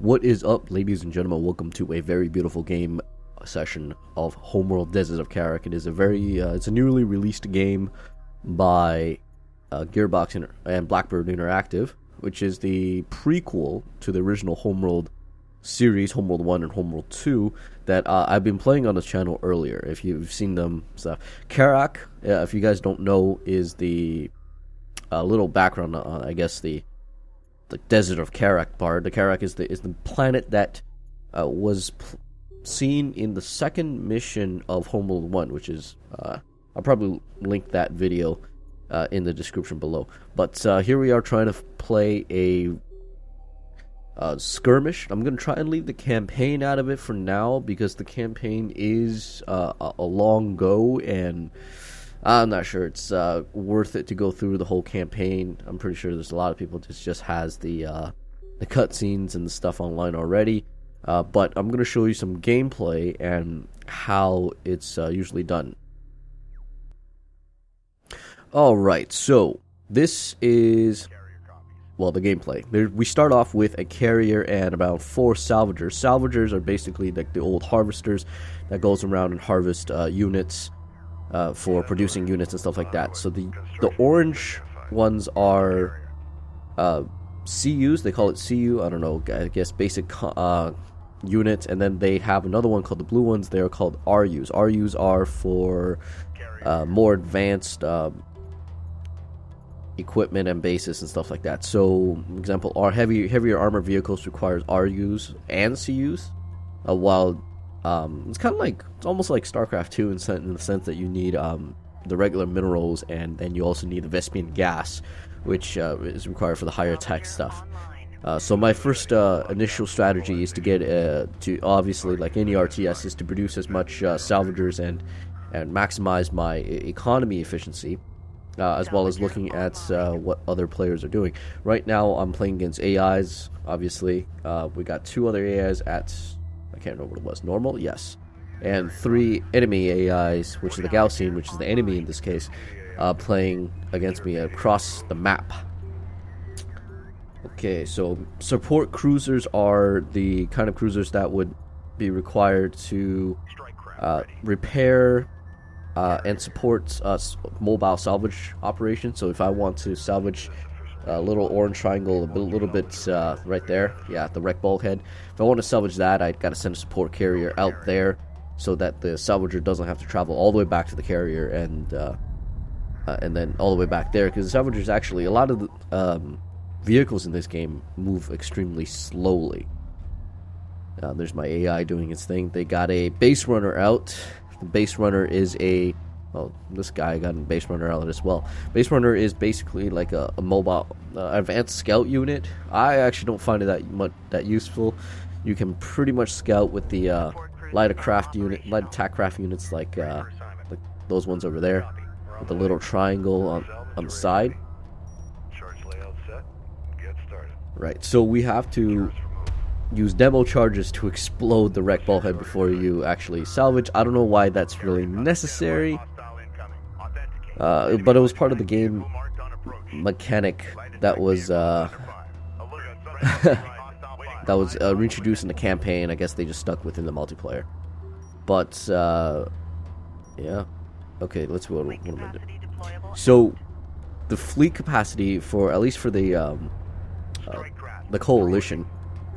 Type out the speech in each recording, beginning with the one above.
What is up, ladies and gentlemen? Welcome to a very beautiful game session of Homeworld Desert of Kharak. It is it's a newly released game by Gearbox and Blackbird Interactive, which is the prequel to the original Homeworld series, Homeworld 1 and Homeworld 2, that I've been playing on the channel earlier, if you've seen them. So, Kharak, if you guys don't know, is the little background on, I guess, the Desert of Kharak part. The Kharak is the planet that was seen in the second mission of Homeworld 1, which is, I'll probably link that video in the description below. But here we are trying to play a Skirmish. I'm going to try and leave the campaign out of it for now, because the campaign is a long go, and I'm not sure it's worth it to go through the whole campaign. I'm pretty sure there's a lot of people that just has the cutscenes and the stuff online already. But I'm going to show you some gameplay and how it's usually done. Alright, so this is, well, the gameplay. We start off with a carrier and about 4 salvagers. Salvagers are basically like the old harvesters that goes around and harvest units for producing units and stuff like that. So the orange ones are CUs. They call it CU. I don't know. I guess basic units. And then they have another one called the blue ones. They are called RUs. RUs are for more advanced equipment and bases and stuff like that. So, for example, our heavier armor vehicles requires RUs and CUs, while it's kind of like, it's almost like StarCraft 2 in the sense that you need the regular minerals, and then you also need the Vespian gas, which is required for the higher tech stuff. So my first initial strategy is to get to, obviously, like any RTS, is to produce as much salvagers and maximize my economy efficiency, as well as looking at what other players are doing. Right now I'm playing against AIs, obviously. We got 2 other AIs at, I can't remember what it was, normal? Yes. And 3 enemy AIs, which is the Gaussian, which is the enemy in this case, playing against me across the map. Okay, so support cruisers are the kind of cruisers that would be required to repair and support mobile salvage operations. So if I want to salvage a little orange triangle, a little bit right there, yeah, the wreck bulkhead. If I want to salvage that, I got to send a support carrier out there so that the salvager doesn't have to travel all the way back to the carrier and then all the way back there, because the salvagers, actually, a lot of the vehicles in this game move extremely slowly. There's my AI doing its thing. They got a base runner out. The base runner is a, well, this guy got a base runner out as well. Base runner is basically like a mobile advanced scout unit. I actually don't find it that useful. You can pretty much scout with the light attack craft units, like those ones over there with the little triangle on the side. Right, so we have to use demo charges to explode the wreck bulkhead before you actually salvage. I don't know why that's really necessary, but it was part of the game mechanic that was reintroduced in the campaign. I guess they just stuck within the multiplayer. But yeah, okay, let's go. What am I doing? So the fleet capacity, for at least for the coalition,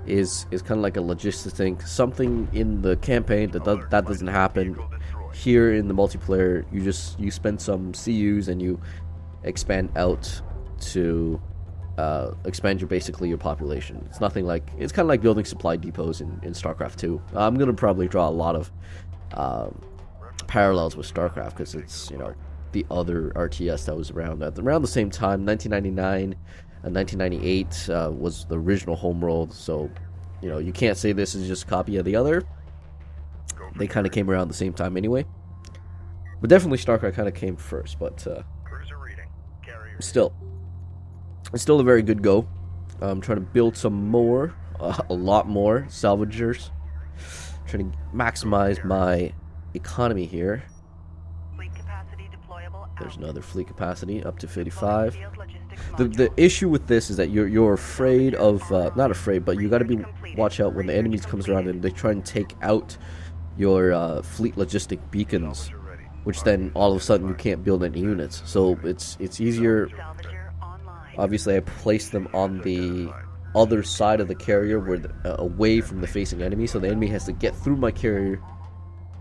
is kind of like a logistics thing. Something in the campaign that doesn't happen here in the multiplayer. You spend some CUs and you expand out to expand your population. It's nothing like, it's kind of like building supply depots in StarCraft 2. I'm gonna probably draw a lot of parallels with StarCraft, because it's, you know, the other RTS that was around the same time. 1999 and 1998 was the original Homeworld, so, you know, you can't say this is just a copy of the other. They kind of came around the same time anyway. But definitely StarCraft kind of came first, but still, it's still a very good go. I'm trying to build some more, a lot more salvagers. Trying to maximize my economy here. Fleet capacity deployable There's another fleet capacity up to 55. The issue with this is that you're afraid of not afraid, but you got to be watch out when the enemies comes around and they try and take out your fleet logistic beacons, which then all of a sudden you can't build any units. So it's easier. Obviously, I placed them on the other side of the carrier, where away from the facing enemy, so the enemy has to get through my carrier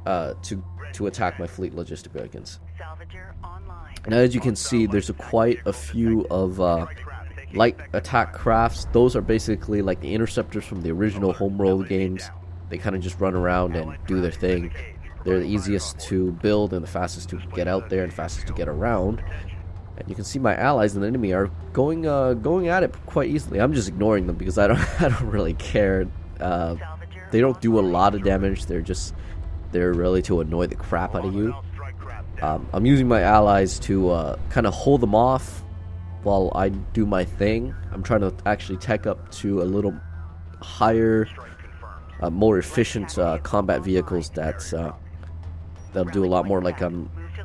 to attack my fleet logistic beacons. And as you can see, there's quite a few of light attack crafts. Those are basically like the interceptors from the original Homeworld games. They kind of just run around and do their thing. They're the easiest to build and the fastest to get out there and fastest to get around. And you can see my allies and the enemy are going at it quite easily. I'm just ignoring them because I don't really care. They don't do a lot of damage. They're really to annoy the crap out of you. I'm using my allies to kind of hold them off while I do my thing. I'm trying to actually tech up to a little higher, more efficient combat vehicles that'll do a lot more. Like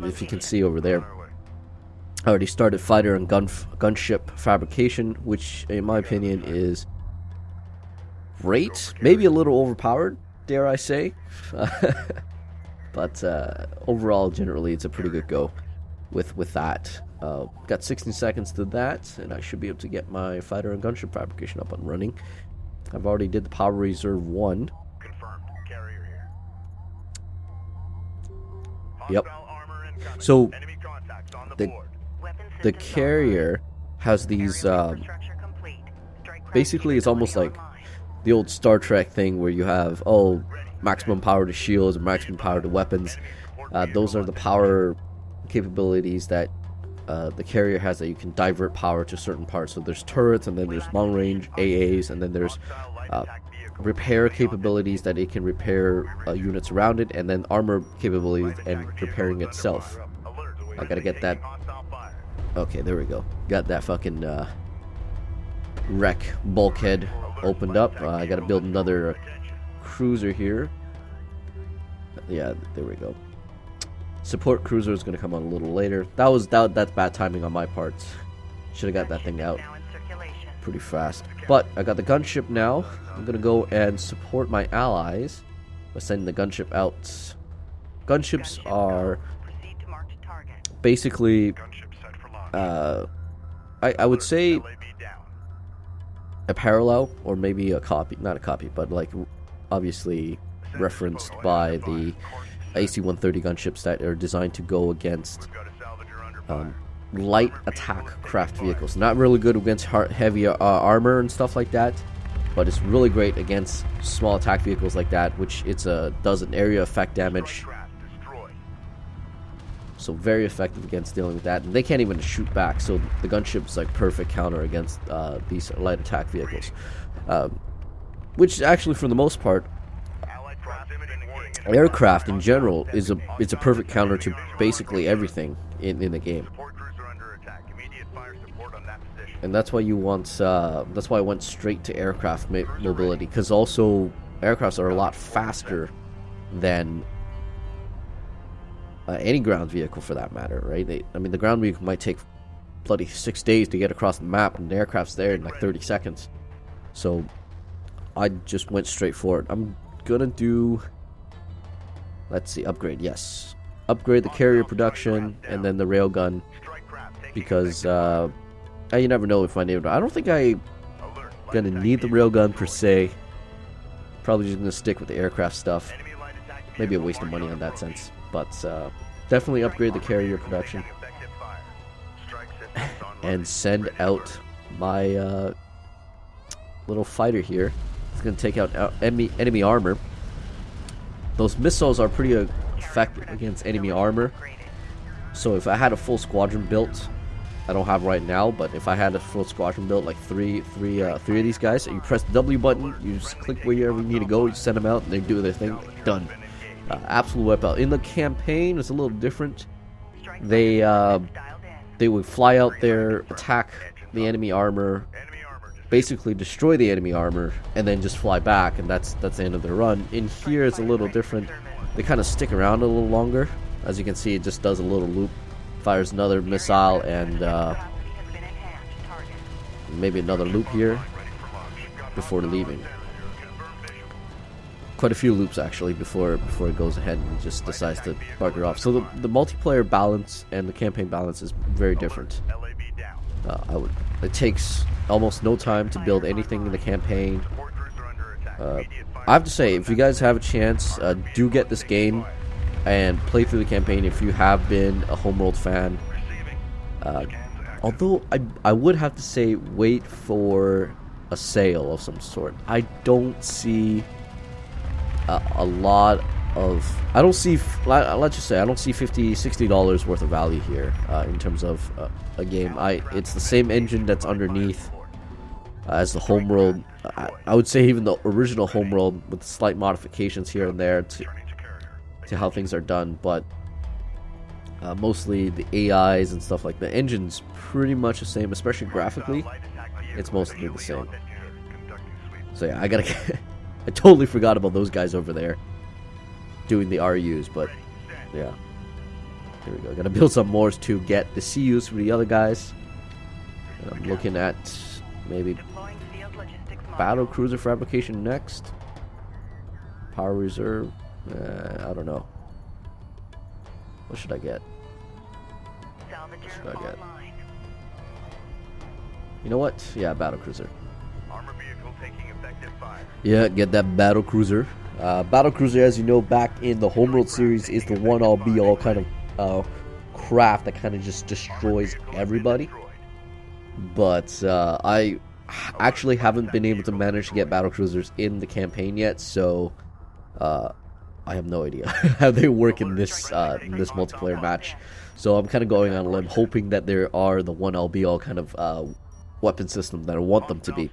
if you can see over there, I already started fighter and gunship fabrication, which in my opinion is great. Maybe a little overpowered, dare I say. But overall, generally, it's a pretty good go with that. Got 16 seconds to that, and I should be able to get my fighter and gunship fabrication up and running. I've already did the power reserve 1. Confirmed. Carrier here. Yep. So the carrier has these. Basically, it's almost like the old Star Trek thing where you have maximum power to shields and maximum power to weapons. Those are the power capabilities that the carrier has, that you can divert power to certain parts. So there's turrets, and then there's long range AAs, and then there's repair capabilities that it can repair units around it, and then armor capabilities and repairing itself. I gotta get that. Okay, there we go. Got that fucking wreck bulkhead opened up. I gotta build another cruiser here. Yeah, there we go. Support cruiser is going to come on a little later. That's bad timing on my part. Should have got that thing out pretty fast. But I got the gunship now. I'm going to go and support my allies by sending the gunship out. Gunships are basically, I would say a parallel, or maybe a copy, not a copy, but like obviously referenced by the AC-130 gunships that are designed to go against light attack craft vehicles. Not really good against heavy armor and stuff like that, but it's really great against small attack vehicles like that, which does an area effect damage. So very effective against dealing with that, and they can't even shoot back. So the gunship's like perfect counter against these light attack vehicles, which actually, for the most part, aircraft in general is a perfect counter to basically everything in the game. And that's why you want that's why I went straight to aircraft mobility, because also aircrafts are a lot faster than any ground vehicle for that matter, right? The ground vehicle might take bloody 6 days to get across the map, and the aircraft's there in like 30 seconds. So I just went straight for it. I'm gonna do, let's see, upgrade, yes. Upgrade the carrier production and then the railgun, because you never know if I need it. I don't think I'm gonna need the railgun per se. Probably just gonna stick with the aircraft stuff. Maybe a waste of money in that sense, but definitely upgrade the carrier production and send out my little fighter here. It's gonna take out enemy armor. Those missiles are pretty effective against enemy armor. So if I had a full squadron built, I don't have right now, but if I had a full squadron built, like three of these guys, you press the W button, you just click wherever you need to go, you send them out, and they do their thing. Done. Absolute wipeout. In the campaign, it's a little different. They would fly out there, attack the enemy armor, basically destroy the enemy armor, and then just fly back, and that's the end of their run. In here, it's a little different. They kind of stick around a little longer. As you can see, it just does a little loop, fires another missile, and maybe another loop here before leaving. Quite a few loops actually before it goes ahead and just decides to bugger off. So the multiplayer balance and the campaign balance is very different. It takes almost no time to build anything in the campaign. I have to say, if you guys have a chance, do get this game and play through the campaign if you have been a Homeworld fan. Although I would have to say, wait for a sale of some sort. I don't see a lot of, let's just say I don't see $50-$60 worth of value here in terms of a game. It's the same engine that's underneath as the Homeworld. I would say even the original Homeworld with slight modifications here and there to how things are done, but mostly the AIs and stuff like that. The engine's pretty much the same, especially graphically. It's mostly the same. So yeah, I totally forgot about those guys over there doing the RUs, but yeah. Here we go. Gotta build some more to get the CUs for the other guys. And I'm looking at maybe battle cruiser fabrication next. Power reserve. I don't know. What should I get? What should I get? You know what? Yeah, battle cruiser. Yeah, get that battle cruiser. Battle cruiser, as you know, back in the Homeworld series, is the one-all be-all kind of craft that kind of just destroys everybody. But I actually haven't been able to manage to get battle cruisers in the campaign yet, so I have no idea how they work in this multiplayer match. So I'm kind of going on a limb, hoping that there are the one-all be-all kind of weapon system that I want them to be.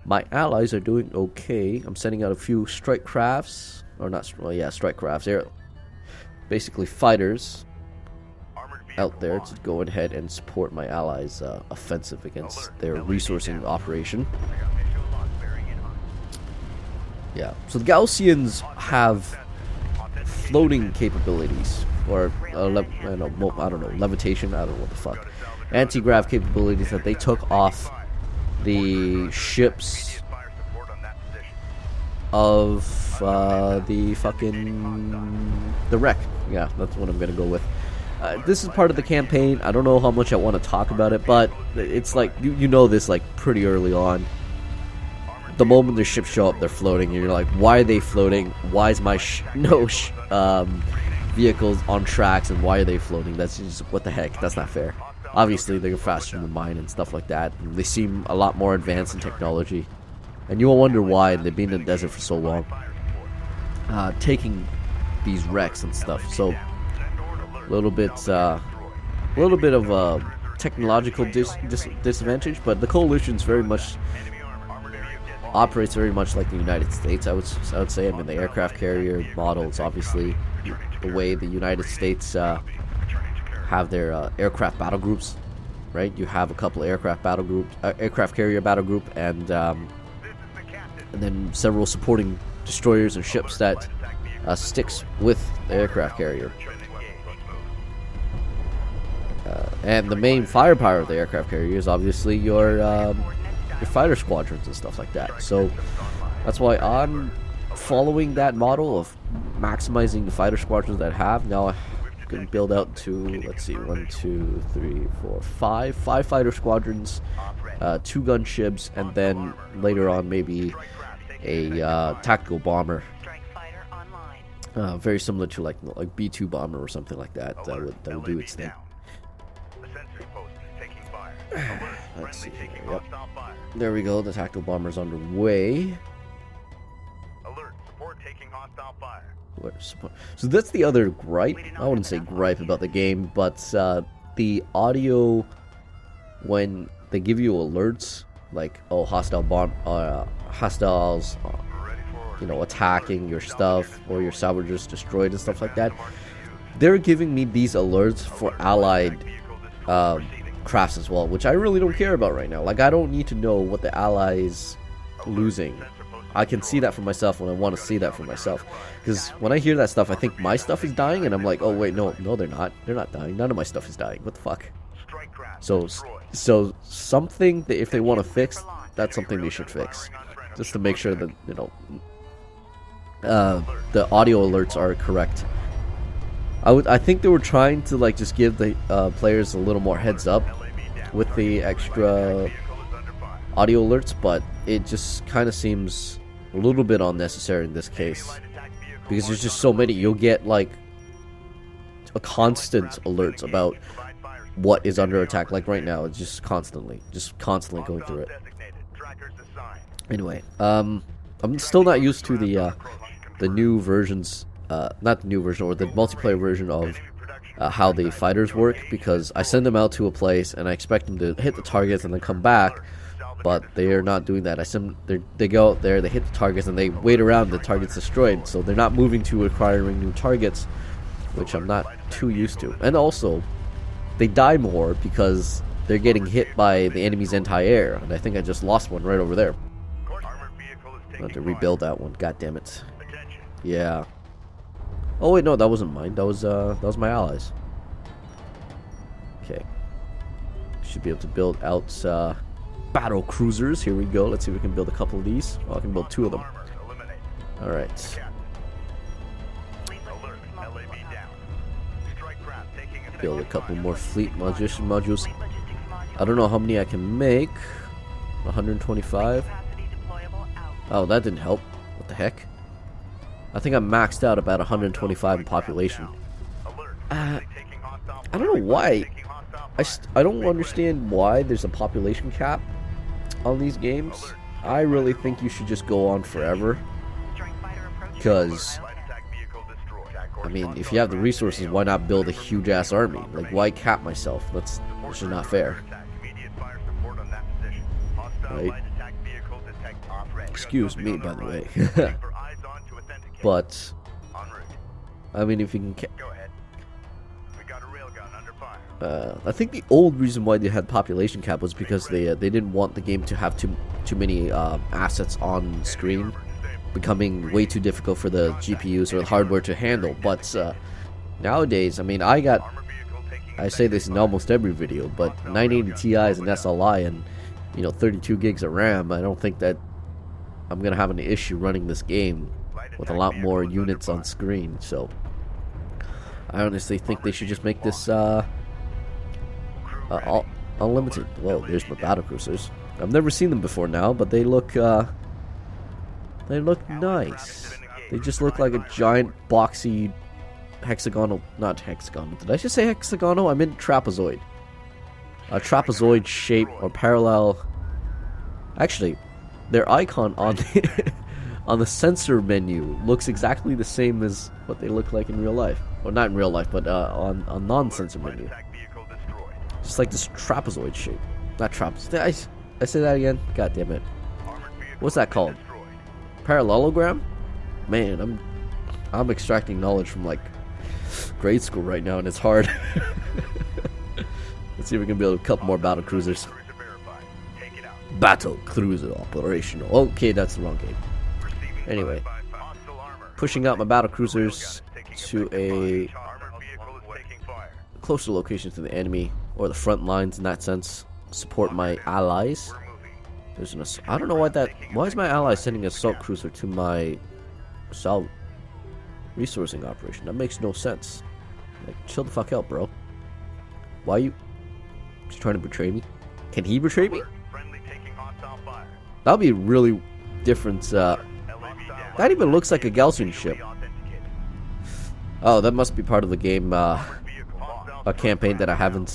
My allies are doing okay. I'm sending out a few strike crafts, or not, well, yeah, strike crafts. They're basically fighters out there to go ahead and support my allies' offensive against their resourcing operation. Yeah, so the Gaussians have floating capabilities, or I don't know, levitation. I don't know what the fuck. Anti-grav capabilities that they took off the ships of the wreck. Yeah, that's what I'm gonna go with. This is part of the campaign. I don't know how much I want to talk about it, but it's like you know this like pretty early on. The moment the ships show up, they're floating, and you're like, why are they floating? Why is my vehicles on tracks, and why are they floating? That's just, what the heck? That's not fair. Obviously, they're faster than mine and stuff like that. And they seem a lot more advanced in technology. And you will wonder why they've been in the desert for so long. Taking these wrecks and stuff. So, a little bit of a technological disadvantage. But the coalition's very much operates very much like the United States. I would say. I mean, the aircraft carrier models, obviously, the way the United States have their aircraft battle groups, right? You have a couple of aircraft battle groups, aircraft carrier battle group, and then several supporting destroyers and ships that sticks with the aircraft carrier. And the main firepower of the aircraft carrier is obviously your fighter squadrons and stuff like that. So that's why I'm following that model of maximizing the fighter squadrons that I have. Now I can build out to, let's see, 1, 2, 3, 4, 5 fighter squadrons, 2 gunships, and then later on maybe a tactical bomber, very similar to like B-2 bomber or something like that. That would do its thing. Let's see here. Yep. There we go. The tactical bomber's underway. Alert, support taking hostile fire. So that's the other gripe. I wouldn't say gripe about the game, but the audio when they give you alerts like, oh, hostiles, attacking your stuff or your salvagers destroyed and stuff like that. They're giving me these alerts for allied crafts as well, which I really don't care about right now. Like, I don't need to know what the ally is losing. I can see that for myself when I want to see that for myself. Because when I hear that stuff, I think my stuff is dying, and I'm like, oh wait, no, they're not. They're not dying. None of my stuff is dying. What the fuck? So something that if they want to fix, that's something they should fix, just to make sure that the audio alerts are correct. I think they were trying to like just give the players a little more heads up with the extra audio alerts, but it just kind of seems a little bit unnecessary in this case, because there's just so many. You'll get like a constant alerts about what is under attack. Like right now, it's just constantly going through it. Anyway, I'm still not used to the new versions, not the new version, or the multiplayer version of how the fighters work, because I send them out to a place and I expect them to hit the targets and then come back, but they are not doing that. They go out there, they hit the targets, and they wait around, the target's destroyed, so they're not moving to acquiring new targets, which I'm not too used to. And also, they die more because they're getting hit by the enemy's anti-air, and I think I just lost one right over there. I have to rebuild that one. God damn it. Yeah. Oh wait, no, that wasn't mine. That was my allies. Okay. Should be able to build out battle cruisers. Here we go. Let's see if we can build a couple of these. Oh, I can build 2 of them. All right. Build a couple more fleet modules. I don't know how many I can make. 125. Oh, that didn't help. What the heck? I think I'm maxed out about 125 in population. I don't know why. I don't understand why there's a population cap on these games. I really think you should just go on forever. Because, I mean, if you have the resources, why not build a huge ass army? Like, why cap myself? That's just not fair. Right? Excuse me, by the way. But, I mean, if you can... I think the old reason why they had population cap was because they didn't want the game to have too many assets on screen, becoming way too difficult for the GPUs or the hardware to handle. But nowadays, I mean, I say this in almost every video, but 980 Ti is an SLI and 32 gigs of RAM. I don't think that I'm gonna have an issue running this game with a lot more units on screen. So I honestly think they should just make this unlimited. Whoa, there's my battle cruisers. I've never seen them before now, but they look nice. They just look like a giant boxy hexagonal, not hexagonal. Did I just say hexagonal? I meant trapezoid. A trapezoid shape or parallel. Actually, their icon on the sensor menu looks exactly the same as what they look like in real life. Or not in real life, but on non-sensor menu. Just like this trapezoid shape. Not trapezoid. I say that again? God damn it. What's that called? Parallelogram? Man, I'm extracting knowledge from like grade school right now, and it's hard. Let's see if we can build a couple more battle cruisers. Battle cruiser operational. Okay, that's the wrong game. Anyway, pushing out my battle cruisers to a closer location to the enemy, or the front lines in that sense. Support my allies. There's an I don't know why is my ally sending an assault cruiser to my resourcing operation? That makes no sense. Like, chill the fuck out, bro. Why are you just trying to betray me? Can he betray me? That'll be really different. That even looks like a Gaussian ship. Oh, that must be part of the game, a campaign that I haven't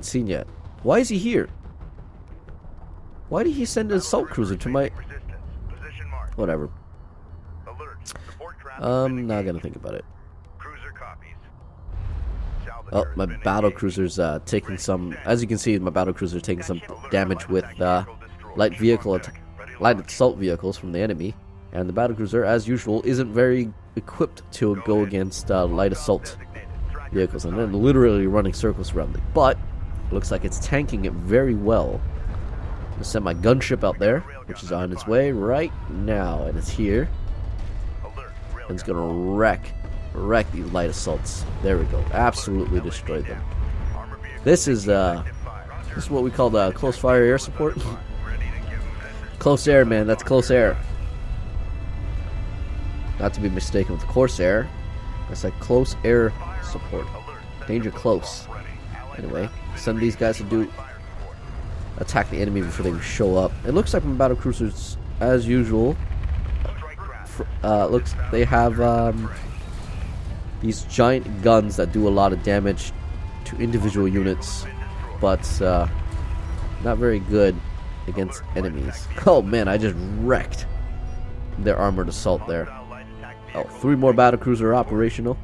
seen yet. Why is he here? Why did he send an assault cruiser to my... Whatever. I'm not gonna think about it. Oh, my battle cruiser's taking some... As you can see, my battle cruiser's taking some damage with light assault vehicles from the enemy. And the battle cruiser, as usual, isn't very equipped to go against light assault vehicles. And then literally running circles around it. But, looks like it's tanking it very well. I'll send my gunship out there, which is on its way right now, and it's here. And it's gonna wreck these light assaults. There we go. Absolutely destroy them. This is what we call the close fire air support. Close air, man. That's close air. Not to be mistaken with Corsair. That's like close air support. Danger close. Anyway, send these guys to do attack the enemy before they show up. It looks like my battle cruisers, as usual, looks they have these giant guns that do a lot of damage to individual units, but not very good against enemies. Oh man, I just wrecked their armored assault there. Oh, 3 more battlecruiser are operational.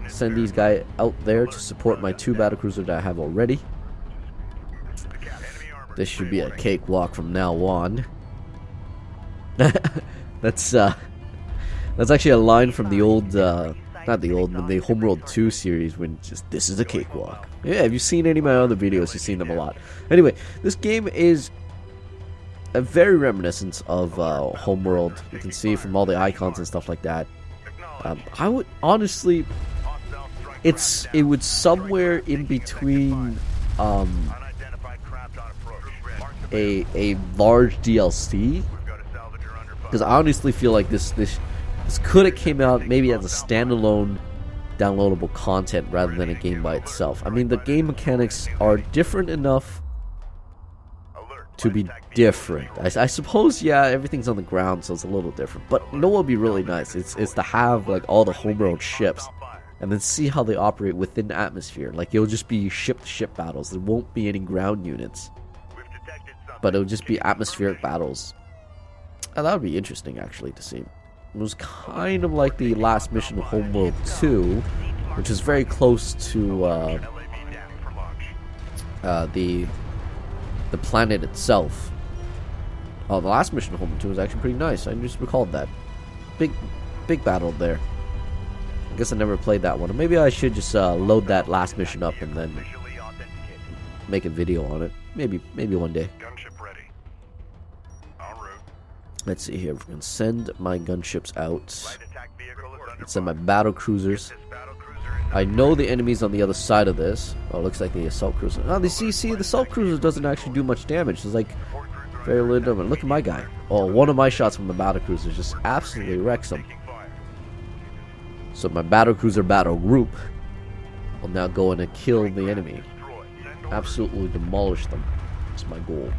Send these guys out there to support my 2 battlecruisers that I have already. This should be a cakewalk from now on. That's actually a line from the old, not the old, but the Homeworld 2 series, when just, this is a cakewalk. Yeah, if you've seen any of my other videos, you've seen them a lot. Anyway, this game is a very reminiscent of Homeworld. You can see from all the icons and stuff like that. I would honestly, it would somewhere in between a large DLC, because I honestly feel like this could have came out maybe as a standalone downloadable content rather than a game by itself. I mean, the game mechanics are different enough to be different. I suppose, yeah, everything's on the ground, so it's a little different. But you know what would be really nice? It's to have like all the Homeworld ships, and then see how they operate within the atmosphere. Like, it'll just be ship-to-ship battles. There won't be any ground units, but it'll just be atmospheric battles. And that would be interesting, actually, to see. It was kind of like the last mission of Homeworld 2, which is very close to the planet itself. Oh, the last mission of Homeworld 2 was actually pretty nice. I just recalled that. Big battle there. I guess I never played that one. Or maybe I should just load that last mission up and then make a video on it. Maybe one day. Let's see here. We're going to send my gunships out. Let's send my battle cruisers. I know the enemy's on the other side of this. Oh, it looks like the assault cruiser. Oh, see, the assault cruiser doesn't actually do much damage. It's like very little damage. Look at my guy. Oh, one of my shots from the battle cruiser just absolutely wrecks him. So my battle cruiser battle group will now go in and kill the enemy. Absolutely demolish them. That's my goal.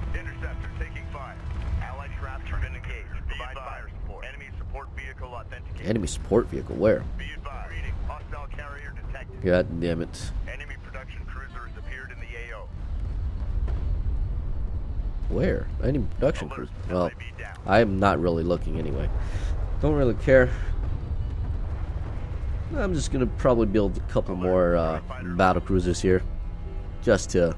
Enemy support vehicle, where? God damn it. Enemy production cruiser has appeared in the AO. Where? Enemy production cruiser? Well, I am not really looking anyway. Don't really care. I'm just gonna probably build a couple more battle cruisers here, just to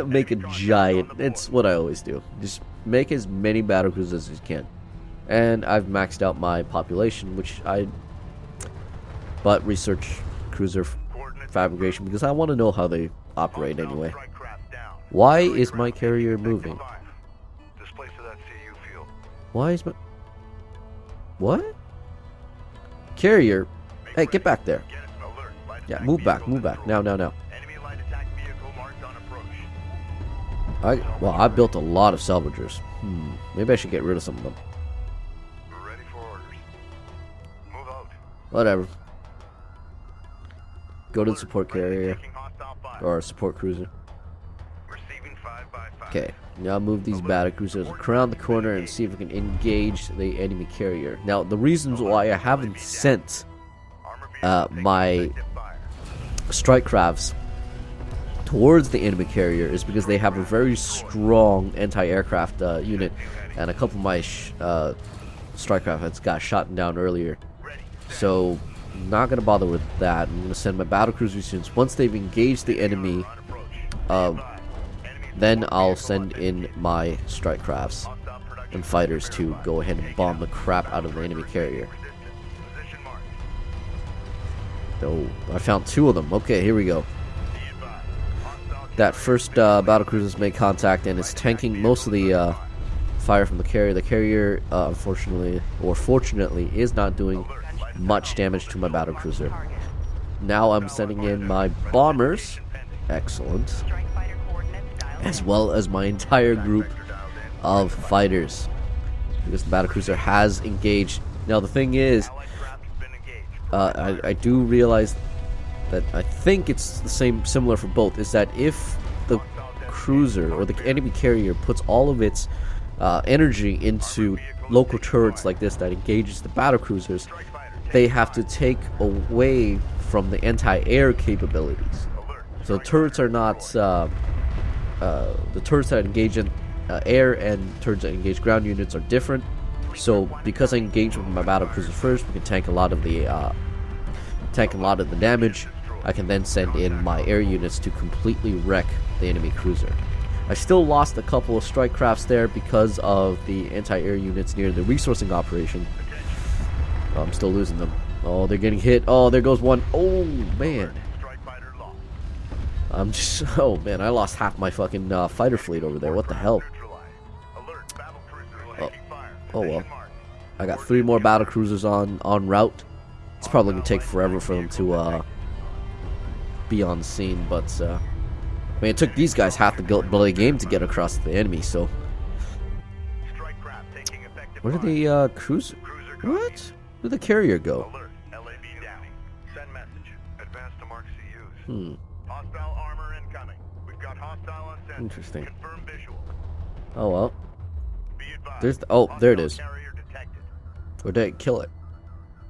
make a giant. It's what I always do. Just make as many battle cruisers as you can. And I've maxed out my population, which I bought research cruiser fabrication because I want to know how they operate anyway. Why is my carrier moving? Why is my... What? Carrier? Hey, get back there. Yeah, move back. Now. I built a lot of salvagers. Maybe I should get rid of some of them. Whatever. Go to the support carrier. Or support cruiser. Okay, now move these battle cruisers around the corner and see if we can engage the enemy carrier. Now, the reasons why I haven't sent my strike crafts towards the enemy carrier is because they have a very strong anti-aircraft unit, and a couple of my strike craft got shot down earlier. So, not going to bother with that. I'm going to send my battle cruisers since once they've engaged the enemy, then I'll send in my strike crafts and fighters to go ahead and bomb the crap out of the enemy carrier. Oh, I found 2 of them. Okay, here we go. that first battlecruisers make contact, and it's tanking most of the fire from the carrier. The carrier, unfortunately or fortunately, is not doing much damage to my battlecruiser. Now I'm sending in my bombers, excellent, as well as my entire group of fighters, because the battlecruiser has engaged. Now the thing is, I do realize that I think it's the similar for both, is that if the cruiser or the enemy carrier puts all of its energy into local turrets like this that engages the battlecruisers, they have to take away from the anti-air capabilities. So turrets are not the turrets that engage in air and turrets that engage ground units are different. So because I engage with my battlecruiser first, we can tank a lot of the damage. I can then send in my air units to completely wreck the enemy cruiser. I still lost a couple of strike crafts there because of the anti-air units near the resourcing operation. Oh, I'm still losing them. Oh, they're getting hit. Oh, there goes one. Oh, man. I'm just... Oh, man, I lost half my fucking fighter fleet over there. What the hell? Oh, well. I got 3 more battlecruisers en route. It's probably going to take forever for them to be on scene, but... I mean, it took these guys half the bloody game to get across the enemy, so... Where did the cruiser... What? Where did the carrier go? Hostile armor incoming. We've got hostile on set. Interesting. Confirm visual. Oh, well. Be advised. There's the... Oh, there it is. Carrier detected. Or did I kill it?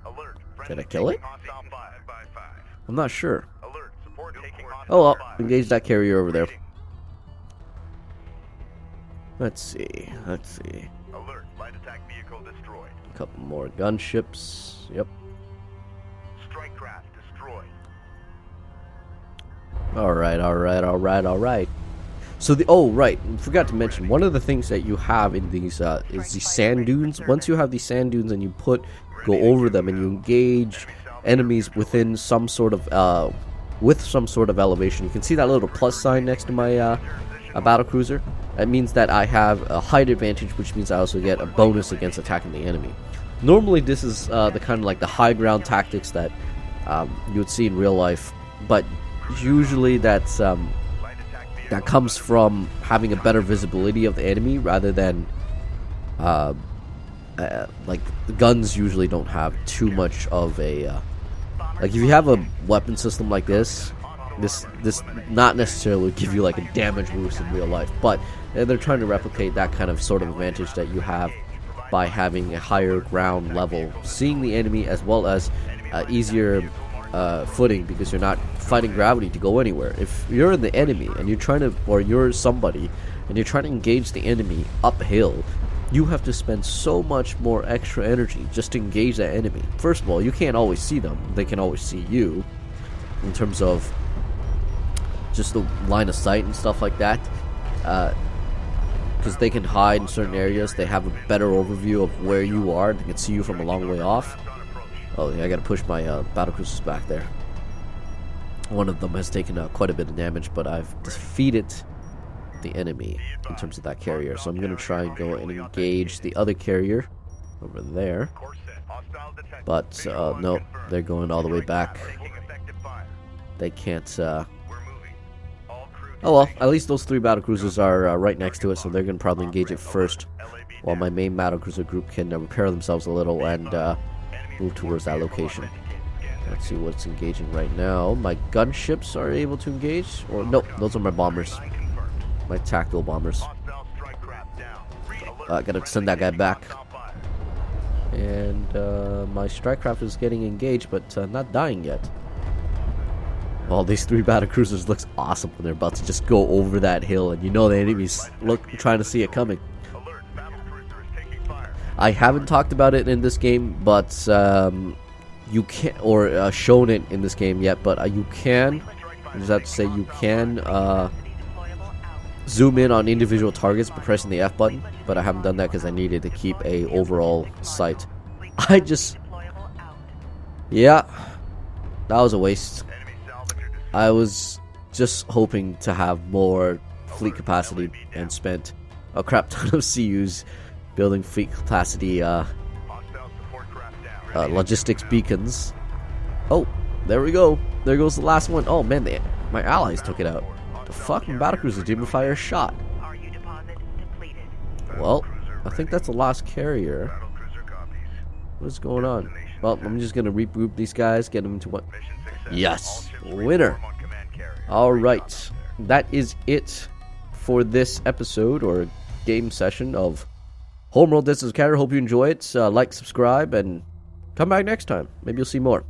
Alert. Did I kill it? Hostile 5x5. I'm not sure. Alert. Support taking hostile Oh, well. 5. Engage that carrier over there. Let's see. Let's see. Alert. Light attack vehicle destroyed. A couple more gunships. Yep. Strike craft destroyed. Alright, alright. So the... Oh, right. Forgot to mention, one of the things that you have in these is these sand dunes. Once you have these sand dunes and you go over them and you engage enemies within some sort of... with some sort of elevation. You can see that little plus sign next to my battlecruiser. That means that I have a height advantage, which means I also get a bonus against attacking the enemy. Normally, this is the kind of like the high ground tactics that you would see in real life, but usually that comes from having a better visibility of the enemy rather than like the guns usually don't have too much of a like if you have a weapon system like this not necessarily would give you like a damage boost in real life, but they're trying to replicate that kind of sort of advantage that you have by having a higher ground level, seeing the enemy, as well as easier footing, because you're not fighting gravity to go anywhere. If you're the enemy and you're trying to, or you're somebody and you're trying to engage the enemy uphill, you have to spend so much more extra energy just to engage that enemy. First of all, you can't always see them. They can always see you in terms of just the line of sight and stuff like that, because they can hide in certain areas. They have a better overview of where you are. They can see you from a long way off. Oh yeah, I gotta push my battlecruisers back there. One of them has taken quite a bit of damage, but I've defeated the enemy in terms of that carrier. So I'm gonna try and go and engage the other carrier over there. But no, they're going all the way back. They can't. Oh well, at least those 3 battlecruisers are right next to it, so they're gonna probably engage it first, while my main battlecruiser group can repair themselves a little and move towards that location. Let's see what's engaging right now. My gunships are able to engage, or nope, those are my bombers, my tactical bombers. I gotta send that guy back. And my strike craft is getting engaged, but not dying yet. All these 3 battlecruisers looks awesome when they're about to just go over that hill, and you know the enemy's trying to see it coming. I haven't talked about it in this game, but you can, or shown it in this game yet, but you can. I just have to say you can zoom in on individual targets by pressing the F button, but I haven't done that because I needed to keep a overall sight. Yeah, that was a waste. I was just hoping to have more fleet capacity and spent a crap ton of CUs building fleet capacity logistics beacons. Oh, there we go. There goes the last one. Oh man, my allies took it out. The fuck? My battlecruiser didn't fire a shot. Well, I think that's the last carrier. What's going on? Well, I'm just gonna regroup these guys, get them into one. Yes, winner. Alright, that is it for this episode or game session of Homeworld. This is Kharak. Hope you enjoy it. Like, subscribe, and come back next time. Maybe you'll see more.